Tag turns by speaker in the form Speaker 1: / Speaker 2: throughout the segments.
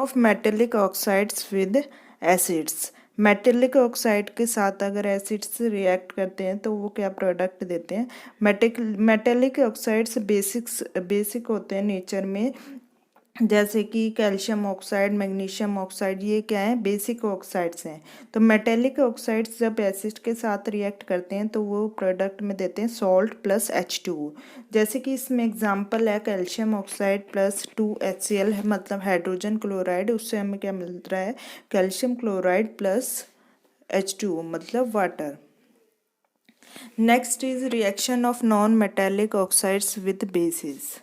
Speaker 1: Of metallic oxides with acids. Metallic oxide के साथ अगर एसिड्स रिएक्ट करते हैं तो वो क्या प्रोडक्ट देते हैं। मेटेलिक ऑक्साइड्स बेसिक होते हैं नेचर में, जैसे कि कैल्शियम ऑक्साइड, मैग्नीशियम ऑक्साइड, ये क्या है, बेसिक ऑक्साइड्स हैं। तो मेटेलिक ऑक्साइड्स जब एसिड के साथ रिएक्ट करते हैं तो वो प्रोडक्ट में देते हैं सॉल्ट प्लस H2O। जैसे कि इसमें एग्जांपल है कैल्शियम ऑक्साइड प्लस 2HCl है, मतलब हाइड्रोजन क्लोराइड, उससे हमें क्या मिल रहा है, कैल्शियम क्लोराइड प्लस H2O मतलब water. Next is reaction of non metallic oxides with basis.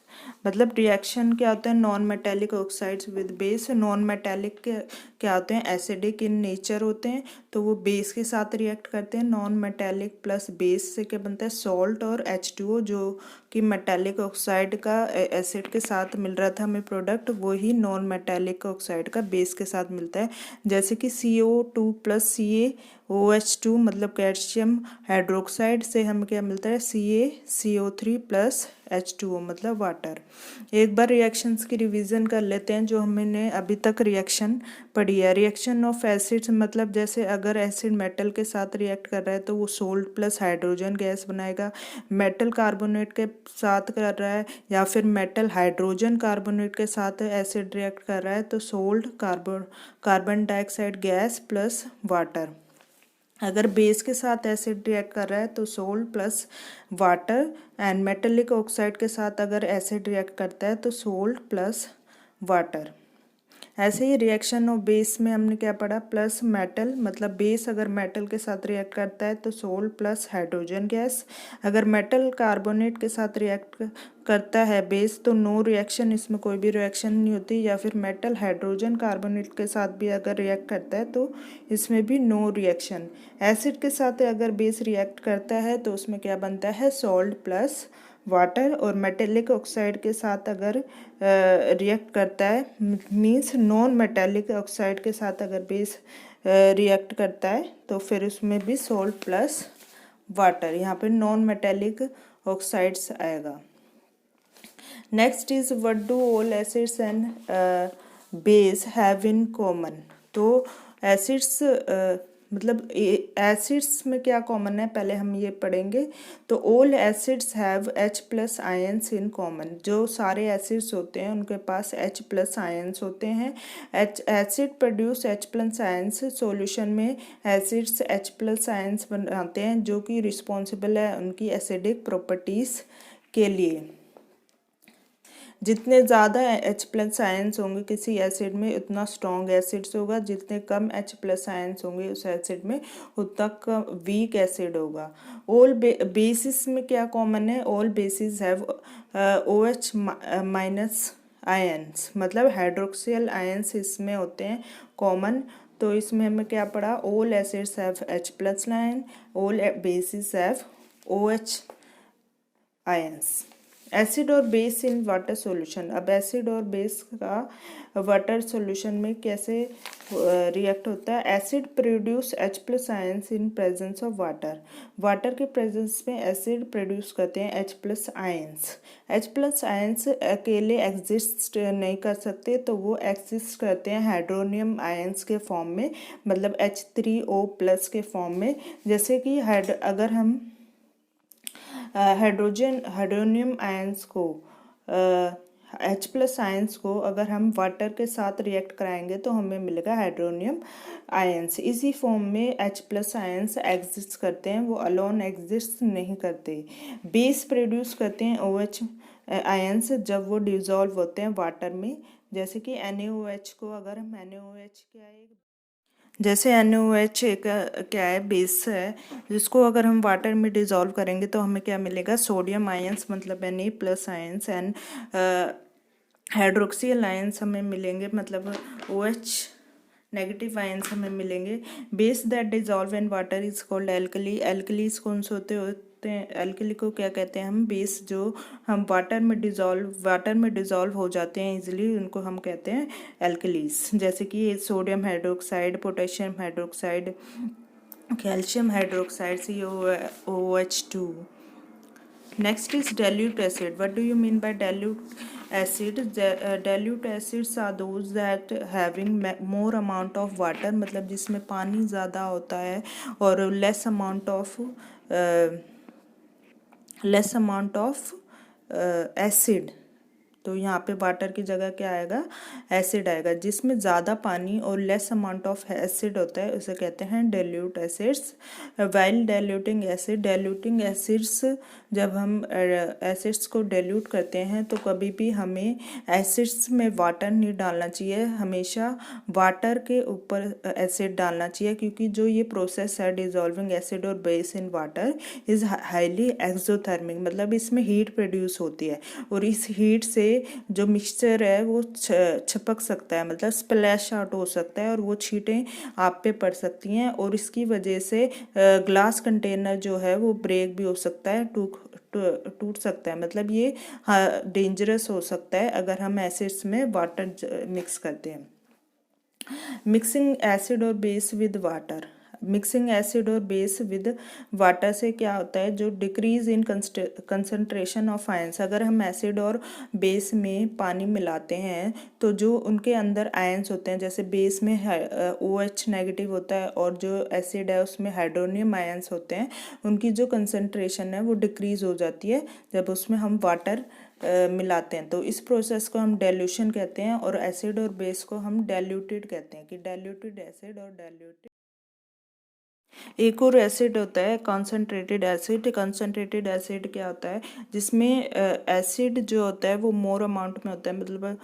Speaker 1: मतलब रिएक्शन क्या होता है, non metallic oxides with base. Non metallic क्या होते हैं, एसिडिक इन नेचर होते हैं, तो वो बेस के साथ रिएक्ट करते हैं। नॉन मेटेलिक प्लस बेस से क्या बनता है, सॉल्ट और H2O, जो कि मेटेलिक ऑक्साइड का एसिड के साथ मिल रहा था हमें प्रोडक्ट, वही नॉन मेटेलिक ऑक्साइड का बेस के साथ मिलता है। जैसे कि CO2 प्लस CaOH2 मतलब कैल्शियम हाइड्रोक्साइड से हमें क्या मिलता है, CaCO3 प्लस H2O मतलब वाटर। एक बार रिएक्शंस की रिवीजन कर लेते हैं जो हमने अभी तक रिएक्शन पढ़ी है। रिएक्शन ऑफ एसिड्स मतलब जैसे अगर एसिड मेटल के साथ रिएक्ट कर रहा है तो वो सोल्ट प्लस हाइड्रोजन गैस बनाएगा। मेटल कार्बोनेट के साथ कर रहा है या फिर मेटल हाइड्रोजन कार्बोनेट के साथ एसिड रिएक्ट कर रहा है तो salt carbon dioxide gas plus water. अगर बेस के साथ एसिड रिएक्ट कर रहा है तो salt plus water. And metallic oxide के साथ अगर एसिड रिएक्ट करता है तो सोल्ट प्लस वाटर। ऐसे ही रिएक्शन ऑफ बेस में हमने क्या पढ़ा, प्लस मेटल मतलब बेस अगर मेटल के साथ रिएक्ट करता है तो सोल्ट प्लस हाइड्रोजन गैस। अगर मेटल कार्बोनेट के साथ रिएक्ट करता है बेस तो नो रिएक्शन, इसमें कोई भी रिएक्शन नहीं होती। या फिर मेटल हाइड्रोजन कार्बोनेट के साथ भी अगर रिएक्ट करता है तो इसमें भी नो रिएक्शन। एसिड के साथ अगर बेस रिएक्ट करता है तो उसमें क्या बनता है, सॉल्ट प्लस वाटर। और मेटेलिक ऑक्साइड के साथ अगर रिएक्ट करता है मीन्स नॉन मेटेलिक ऑक्साइड के साथ अगर बेस रिएक्ट करता है तो फिर उसमें भी सोल्ट प्लस वाटर, यहाँ पे नॉन मेटेलिक ऑक्साइड्स आएगा। Next is what do all acids and base have in common. तो एसिड्स मतलब एसिड्स में क्या कॉमन है पहले हम ये पढ़ेंगे। तो all acids have H plus ions in common. जो सारे एसिड्स होते हैं उनके पास H प्लस आयंस होते हैं। Acid produce H plus ions. Solution में एसिड्स H प्लस आयंस बनाते हैं जो कि रिस्पॉन्सिबल है उनकी एसिडिक प्रॉपर्टीज़ के लिए। जितने ज़्यादा H प्लस आयंस होंगे किसी एसिड में उतना स्ट्रॉन्ग एसिड्स होगा, जितने कम H प्लस आयंस होंगे उस एसिड में उतना वीक एसिड होगा। ऑल बेसिस में क्या कॉमन है, all basis have OH minus ions मतलब हाइड्रोक्सियल आयंस इसमें होते हैं कॉमन। तो इसमें हमें क्या पढ़ा, all acids have H plus ion, all basis have OH ions. Acid और बेस इन वाटर सॉल्यूशन। अब एसिड और बेस का वाटर सॉल्यूशन में कैसे रिएक्ट होता है। Acid produce H plus ions in presence of water. Water के presence में एसिड प्रोड्यूस करते हैं H plus ions. H plus ions अकेले एग्जिस्ट नहीं कर सकते तो वो एग्जिस्ट करते हैं हाइड्रोनियम आयंस के फॉर्म में, मतलब H3O प्लस के फॉर्म में। जैसे कि अगर हम हाइड्रोनियम आयंस को H प्लस आयंस को अगर हम वाटर के साथ रिएक्ट कराएंगे तो हमें मिलेगा हाइड्रोनियम आयंस। इसी फॉर्म में H प्लस आयंस एग्जिस्ट करते हैं, वो अलोन एग्जिस्ट नहीं करते। बेस प्रोड्यूस करते हैं OH आयंस जब वो डिजॉल्व होते हैं वाटर में। जैसे कि NaOH को अगर हम NaOH क्या है, जैसे NaOH एक क्या है, बेस है जिसको अगर हम वाटर में डिज़ोल्व करेंगे तो हमें क्या मिलेगा, सोडियम आयंस मतलब Na plus ions. And hydroxyl ions हमें मिलेंगे मतलब OH नेगेटिव आयंस हमें मिलेंगे। Base that dissolve in water is called alkali. Alkalis कौन से होते हैं, एल्कली को क्या कहते हैं हम, बेस जो हम वाटर में डिजॉल्व हो जाते हैं इजीली, उनको हम कहते हैं एल्कलीज। जैसे कि sodium hydroxide, potassium hydroxide, calcium hydroxide COOH2। Next is dilute acid. What do you mean by dilute acid? Dilute acids are those that having more amount of water, मतलब जिसमें पानी ज़्यादा होता है और less amount of acid. तो यहाँ पे वाटर की जगह क्या आएगा, एसिड आएगा. जिसमें ज़्यादा पानी और लेस अमाउंट ऑफ एसिड होता है उसे कहते हैं dilute acids. While diluting acids, जब हम एसिड्स को डाइल्यूट करते हैं तो कभी भी हमें एसिड्स में वाटर नहीं डालना चाहिए, हमेशा वाटर के ऊपर एसिड डालना चाहिए, क्योंकि जो ये प्रोसेस है डिजॉल्विंग एसिड और base in water is highly exothermic, मतलब इसमें हीट प्रोड्यूस होती है और इस हीट से जो मिक्सचर है वो छपक सकता है, मतलब स्प्लैश आउट हो सकता है और वो छींटें आप पे पड़ सकती हैं और इसकी वजह से ग्लास कंटेनर जो है वो ब्रेक भी हो सकता है, टूट सकता है. मतलब ये डेंजरस हो सकता है अगर हम एसिड्स में वाटर मिक्स करते हैं. मिक्सिंग एसिड और base with water. Mixing acid और बेस विद वाटर से क्या होता है, जो decrease in concentration of ions. अगर हम एसिड और बेस में पानी मिलाते हैं तो जो उनके अंदर आयंस होते हैं, जैसे बेस में OH नेगेटिव होता है और जो एसिड है उसमें हाइड्रोनियम आयंस होते हैं, उनकी जो कंसंट्रेशन है वो डिक्रीज हो जाती है जब उसमें हम वाटर मिलाते हैं. तो इस प्रोसेस को हम डाइल्यूशन कहते हैं और एसिड और बेस को हम डाइल्यूटेड कहते हैं, कि डाइल्यूटेड एसिड और डाइल्यूटेड. एक और एसिड होता है कॉन्सेंट्रेटेड एसिड. कॉन्सेंट्रेटेड एसिड क्या होता है, जिसमें एसिड जो होता है वो मोर अमाउंट में होता है, मतलब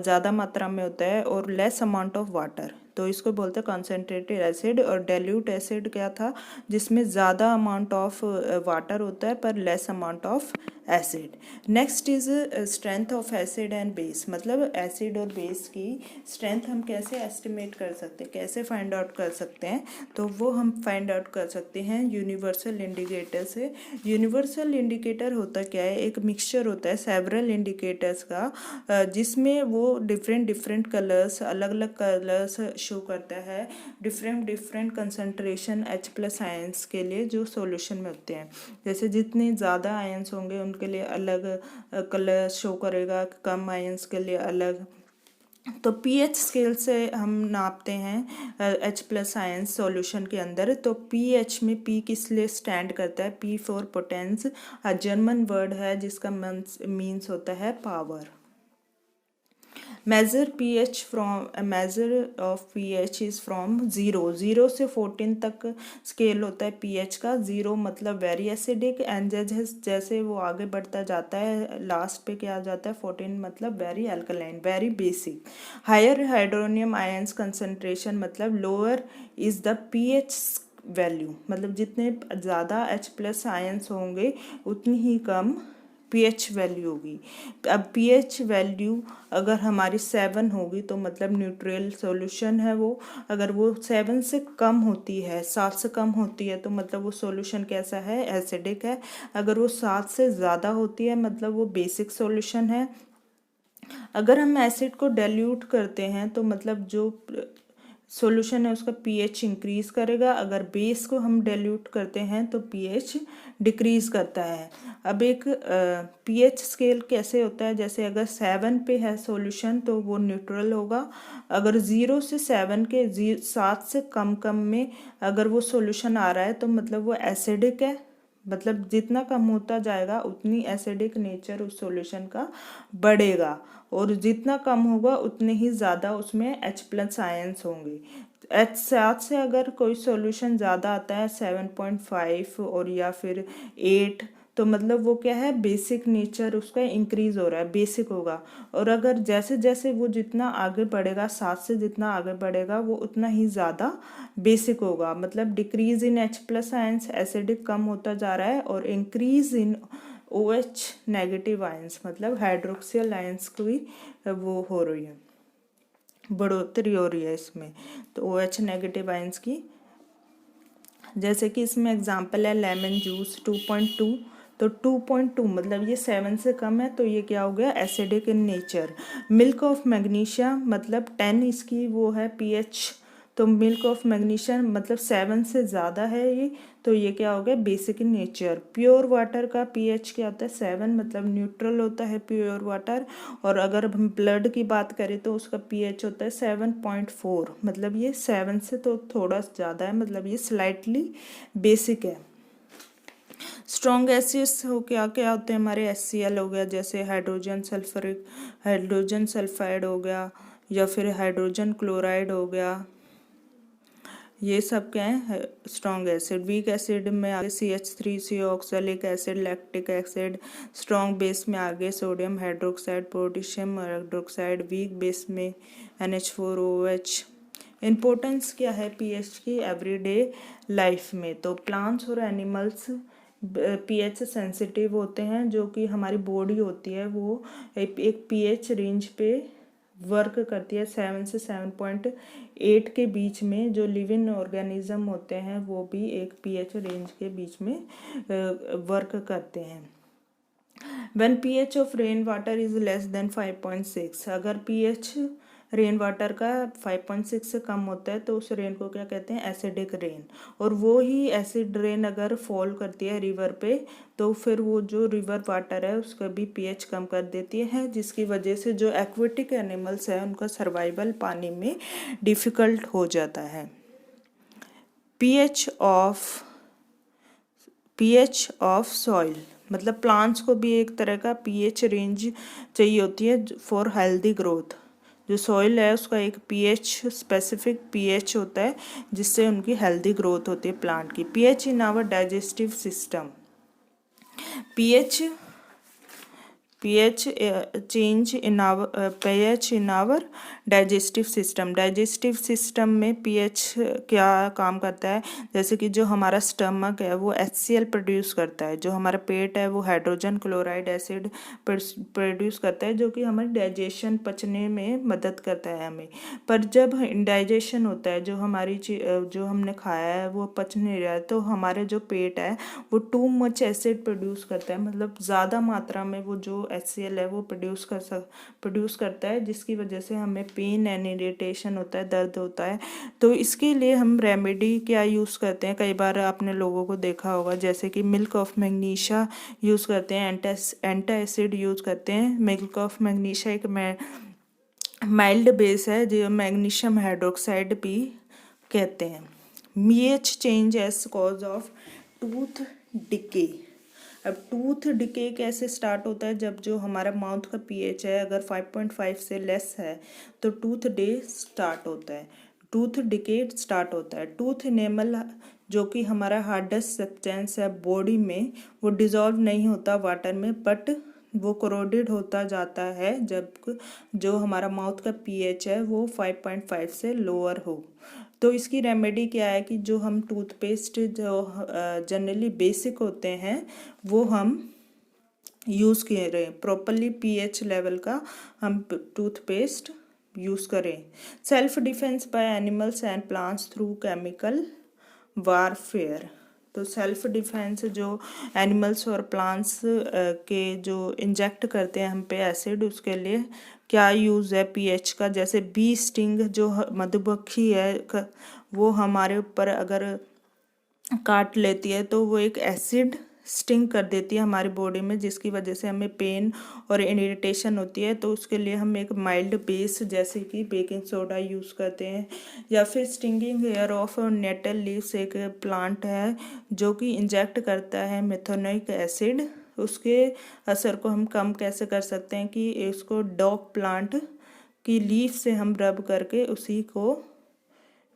Speaker 1: ज़्यादा मात्रा में होता है और लेस अमाउंट ऑफ वाटर, तो इसको बोलते हैं कॉन्सेंट्रेटेड एसिड. और डाइल्यूट एसिड क्या था, जिसमें ज़्यादा अमाउंट ऑफ वाटर होता है पर less amount of acid. Next is strength of acid and base. मतलब एसिड और बेस की स्ट्रेंथ हम कैसे एस्टिमेट कर सकते हैं, कैसे फाइंड आउट कर सकते हैं, तो वो हम फाइंड आउट कर सकते हैं यूनिवर्सल इंडिकेटर से. यूनिवर्सल इंडिकेटर होता क्या है, एक मिक्सचर होता है सेवरल इंडिकेटर्स का, जिसमें वो डिफरेंट कलर्स, अलग अलग कलर्स शो करता है डिफरेंट कंसंट्रेशन H+ आयंस के लिए जो सॉल्यूशन में होते हैं. जैसे जितने ज़्यादा आयंस होंगे उनके लिए अलग कलर शो करेगा, कम आयंस के लिए अलग. तो pH स्केल से हम नापते हैं H+ आयंस सॉल्यूशन के अंदर. तो pH में P किस लिए स्टैंड करता है, P for potence, German word है जिसका मीन्स होता है power. measure of pH is from 0 से 14 तक स्केल होता है pH का. 0 मतलब वेरी एसिडिक, एंड जैसे वो आगे बढ़ता जाता है लास्ट पे क्या आ जाता है 14 मतलब very alkaline, very basic. Higher hydronium ions concentration मतलब lower is the pH value, मतलब जितने ज़्यादा H+ आयंस होंगे उतनी ही कम pH वैल्यू होगी. अब pH वैल्यू अगर हमारी 7 होगी तो मतलब न्यूट्रल सॉल्यूशन है वो. अगर वो 7 से कम होती है, 7 से कम होती है, तो मतलब वो सॉल्यूशन कैसा है, एसिडिक है. अगर वो 7 से ज़्यादा होती है मतलब वो बेसिक सॉल्यूशन है. अगर हम एसिड को डाइल्यूट करते हैं तो मतलब जो सॉल्यूशन है उसका pH इंक्रीज करेगा. अगर बेस को हम डाइल्यूट करते हैं तो pH डिक्रीज करता है. अब एक pH स्केल कैसे होता है, जैसे अगर 7 पे है सॉल्यूशन तो वो न्यूट्रल होगा. अगर 0 से 7 के 7 से कम में अगर वो सॉल्यूशन आ रहा है तो मतलब वो एसिडिक है. मतलब जितना कम होता जाएगा उतनी एसिडिक नेचर उस सॉल्यूशन का बढ़ेगा और जितना कम होगा उतने ही ज़्यादा उसमें H+ आयंस होंगे. H7 से अगर कोई सॉल्यूशन ज़्यादा आता है 7.5 और या फिर 8, तो मतलब वो क्या है, बेसिक नेचर उसका इंक्रीज हो रहा है, बेसिक होगा. और अगर जैसे जैसे वो जितना आगे बढ़ेगा, 7 से जितना आगे बढ़ेगा वो उतना ही ज़्यादा बेसिक होगा. मतलब decrease in H+ ions, acidic कम होता जा रहा है, और increase in OH negative ions मतलब हाइड्रोक्सिल आयंस की वो हो रही है, बढ़ोतरी हो रही है इसमें. तो OH नेगेटिव आयंस की, जैसे कि इसमें एग्जांपल है लेमन जूस 2.2. तो 2.2 मतलब ये 7 से कम है तो ये क्या हो गया, acidic in nature. Milk of magnesia मतलब 10 इसकी वो है pH तो मिल्क ऑफ मैग्नीशिया मतलब 7 से ज़्यादा है ये, तो ये क्या हो गया basic in nature. Pure water का पीएच क्या होता है 7, मतलब न्यूट्रल होता है प्योर वाटर। और अगर हम ब्लड की बात करें तो उसका पीएच होता है 7.4, मतलब ये 7 से तो थोड़ा ज़्यादा है, मतलब ये स्लाइटली बेसिक है। स्ट्रॉन्ग एसिड्स हो क्या क्या होते हैं हमारे HCl हो गया, जैसे हाइड्रोजन सल्फाइड हो गया, या फिर हाइड्रोजन क्लोराइड हो गया, ये सब क्या है स्ट्रॉन्ग एसिड। वीक एसिड में आगे CH3CO, oxalic acid, lactic acid. Strong base में आगे sodium hydroxide, potassium hydroxide. Weak base में NH4OH। इम्पोर्टेंस क्या है पीएच की एवरीडे लाइफ में, तो प्लांट्स और एनिमल्स पीएच से सेंसिटिव होते हैं। जो कि हमारी बॉडी होती है वो एक पीएच रेंज पे वर्क करती है 7 से 7.8 के बीच में। जो लिविंग ऑर्गेनिज्म होते हैं वो भी एक पीएच रेंज के बीच में वर्क करते हैं। When pH of rain water is less than 5.6, अगर pH रेन वाटर का 5.6 से कम होता है तो उस रेन को क्या कहते हैं एसिडिक रेन। और वो ही एसिड रेन अगर फॉल करती है रिवर पे तो फिर वो जो रिवर वाटर है उसका भी पीएच कम कर देती है, जिसकी वजह से जो एक्वेटिक एनिमल्स है उनका सर्वाइवल पानी में डिफ़िकल्ट हो जाता है। पीएच ऑफ सॉइल, मतलब प्लांट्स को भी एक तरह का पीएच रेंज चाहिए होती है फॉर हेल्दी ग्रोथ। जो सॉइल है उसका एक पीएच स्पेसिफिक पीएच होता है जिससे उनकी हेल्दी ग्रोथ होती है प्लांट की। PH in our digestive system, pH change in our pH in our digestive system. Digestive system में pH क्या काम करता है, जैसे कि जो हमारा स्टमक है वो HCl प्रोड्यूस करता है, जो हमारा पेट है वो हाइड्रोजन क्लोराइड एसिड प्रोड्यूस करता है, जो कि हमारे डाइजेशन पचने में मदद करता है हमें। पर जब इंडाइजेशन होता है, जो हमारी जो हमने खाया है वो पच नहीं रहा है, तो हमारे जो पेट है वो टू मच एसिड प्रोड्यूस करता है, मतलब ज़्यादा मात्रा में वो जो HCl है वो प्रोड्यूस करता है, जिसकी वजह से हमें पेन एंड इरिटेशन होता है, दर्द होता है। तो इसके लिए हम रेमेडी क्या यूज़ करते हैं, कई बार आपने लोगों को देखा होगा जैसे कि मिल्क ऑफ मैग्नीशिया यूज़ करते हैं, एंटा एसिड यूज़ करते हैं। मिल्क ऑफ मैग्नीशिया एक माइल्ड बेस है जो मैग्नीशियम हाइड्रोक्साइड भी कहते हैं। pH change as cause of tooth decay. अब टूथ डिके कैसे स्टार्ट होता है, जब जो हमारा माउथ का पीएच है अगर 5.5 से लेस है तो टूथ डे स्टार्ट होता है, टूथ डिके स्टार्ट होता है। टूथ इनेमल जो कि हमारा हार्डेस्ट सब्सटेंस है बॉडी में वो डिज़ोल्व नहीं होता वाटर में, बट वो कोरोडेड होता जाता है जब जो हमारा माउथ का पीएच है वो 5.5 से लोअर हो। तो इसकी रेमेडी क्या है कि जो हम टूथपेस्ट जो जनरली बेसिक होते हैं वो हम यूज़ किए रहे, प्रॉपरली पीएच लेवल का हम टूथपेस्ट यूज़ करें। Self defence by animals and plants through chemical warfare. तो सेल्फ डिफेंस जो एनिमल्स और प्लांट्स के जो इंजेक्ट करते हैं हम पे एसिड, उसके लिए क्या यूज़ है पीएच का, जैसे बी स्टिंग जो मधुमक्खी है वो हमारे ऊपर अगर काट लेती है तो वो एक एसिड स्टिंग कर देती है हमारी बॉडी में, जिसकी वजह से हमें पेन और इरिटेशन होती है। तो उसके लिए हम एक माइल्ड बेस जैसे कि बेकिंग सोडा यूज़ करते हैं, या फिर stinging hair of nettle leaves एक प्लांट है जो कि इंजेक्ट करता है मेथोनिक एसिड। उसके असर को हम कम कैसे कर सकते हैं कि इसको डॉग प्लांट की लीफ से हम रब करके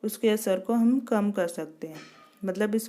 Speaker 1: उसके असर को हम कम कर सकते हैं, मतलब इस